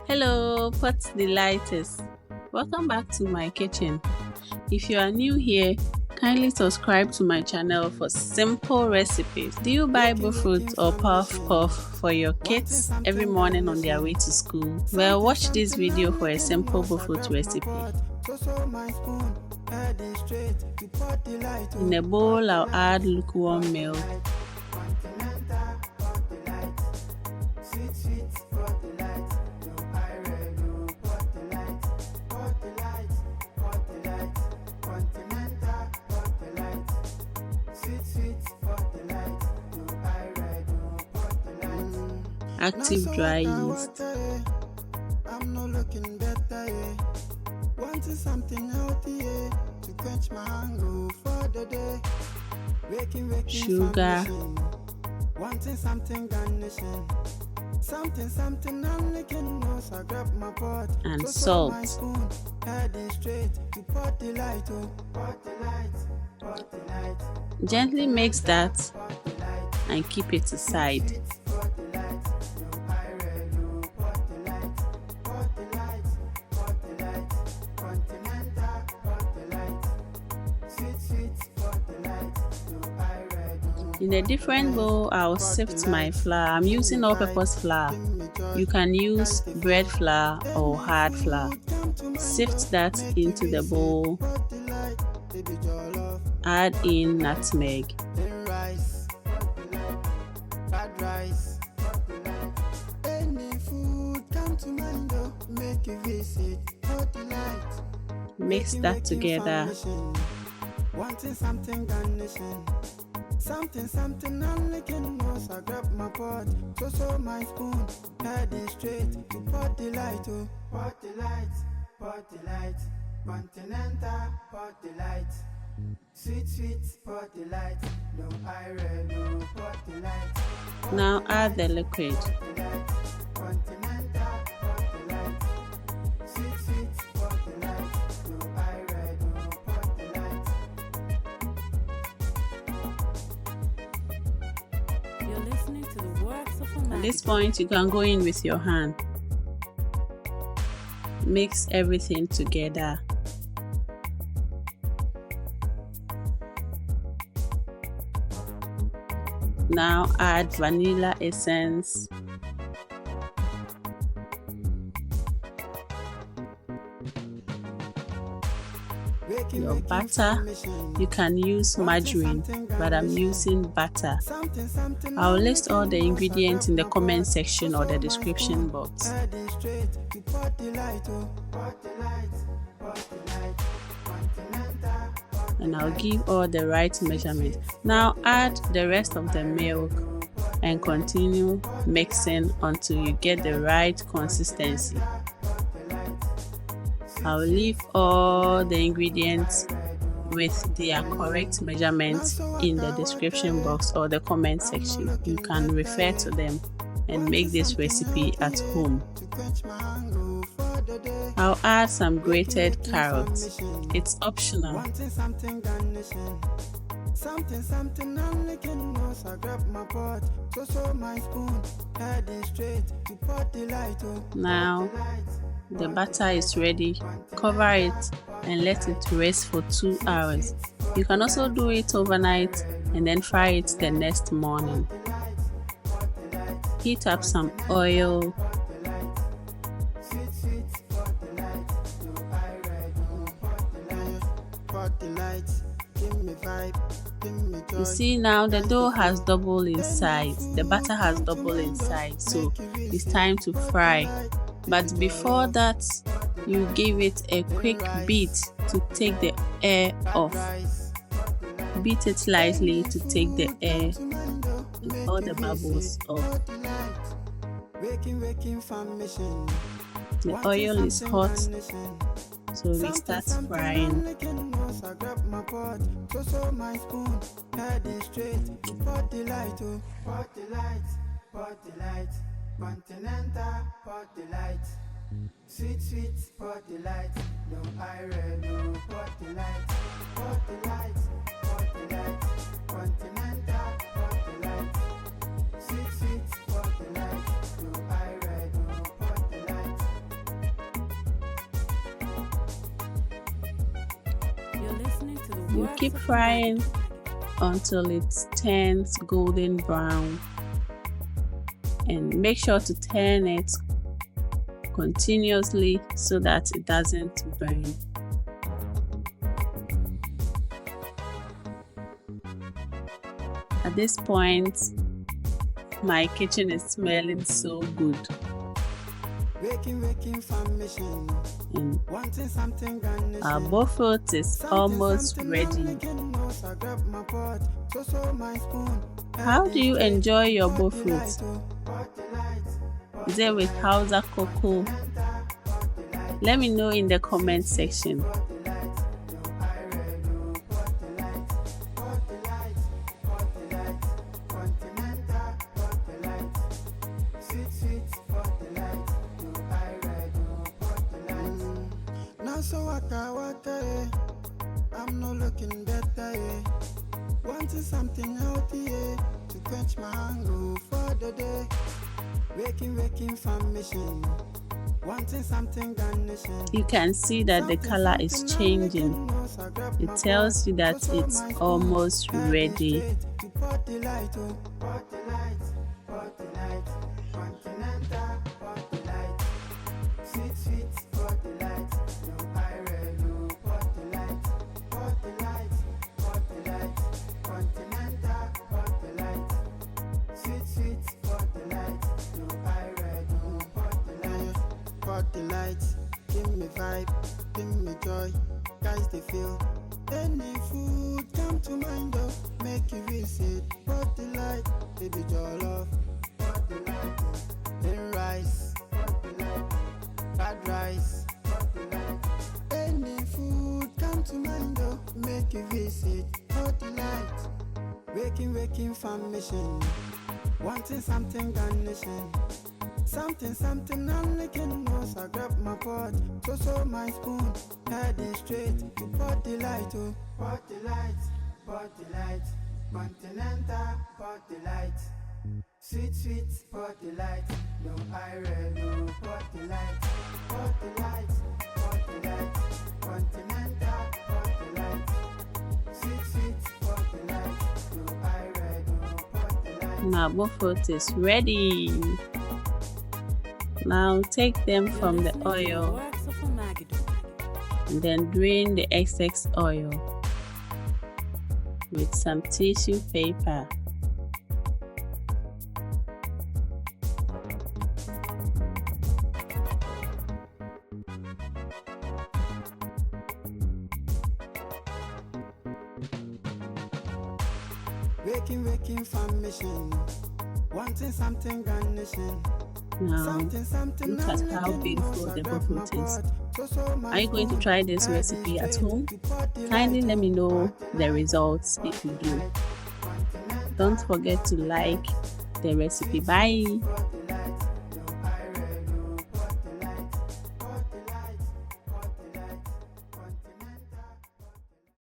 Hello, pot delighters. Welcome back to my kitchen. If you are new here, kindly subscribe to my channel for simple recipes. Do you buy bofrot or puff for your kids every morning on their way to school? Well, watch this video for a simple bofrot recipe. In a bowl, I'll add lukewarm milk. Active dry yeast. I'm not looking better, wanting something healthy to quench my hunger for the day. Waking sugar. Wanting something garnishing. Something I'm licking nose. I grab my pot and salt. Gently mix that and keep it aside. In a different bowl, I'll sift my flour. I'm using all-purpose flour. You can use bread flour or hard flour. Sift that into the bowl. Add in nutmeg. Mix that together. Wanting something garnishing. Something I'm licking nose. I grab my pot, so my spoon, head is straight to pot delight, pot delight, continental pot delight, sweet pot delight, no iron, no pot delight. Now add the liquid. At this point, you can go in with your hand. Mix everything together. Now add vanilla essence. Your butter, you can use margarine, but I'm using butter. I'll list all the ingredients in the comment section or the description box. And I'll give all the right measurement. Now add the rest of the milk and continue mixing until you get the right consistency. I'll leave all the ingredients with their correct measurements in the description box or the comment section. You can refer to them and make this recipe at home. I'll add some grated carrots. It's optional. Something I'm licking nose. I grab my pot, so my spoon, head is straight to pot delight. Now the butter is ready. Cover it and let it rest for 2 hours. You can also do it overnight and then fry it the next morning. Heat up some oil. You see now the dough has doubled in size. The butter has doubled in size, so it's time to fry. But before that, you give it a quick beat to take the air off. Beat it lightly to take the air and all the bubbles off. The oil is hot, so we start frying. Continental pot delight, sweet pot delight, no iron, no pot delight, continental pot delight, sweet pot delight, no iron, no pot You keep frying until it turns golden brown, and make sure to turn it continuously so that it doesn't burn. At this point, my kitchen is smelling so good. And our bofrot is almost ready. How do you enjoy your bofrot? Is it with Hausa cocoa? Let me know in the comment section. So waka, I'm not looking better, wanting something healthy, to quench my hunger for the day. Waking from mission, wanting something garnishing. You can see that the color is changing. It tells you that it's almost ready. Give me vibe, give me joy, guys they feel. Any food come to mind though, make you visit. What delight, baby jollof. What delight, then rice. What delight, fried rice. What delight. Any food come to mind though, make you visit. What delight, waking from mission, wanting something garnishing. Something, I'm licking nose. I grab my pot, so my spoon, heading straight to pot delight, pot delight, continental pot delight, sweet pot delight, no iron, no pot delight, continental pot delight, sweet pot delight, no iron, no pot delight. Now bofrot is ready. Now take them from the oil and then drain the excess oil with some tissue paper. Waking from mission, wanting something garnishing. Now, look at how beautiful the bofrot is. Are you going to try this recipe at home? Kindly let me know the results if you do. Don't forget to like the recipe. Bye!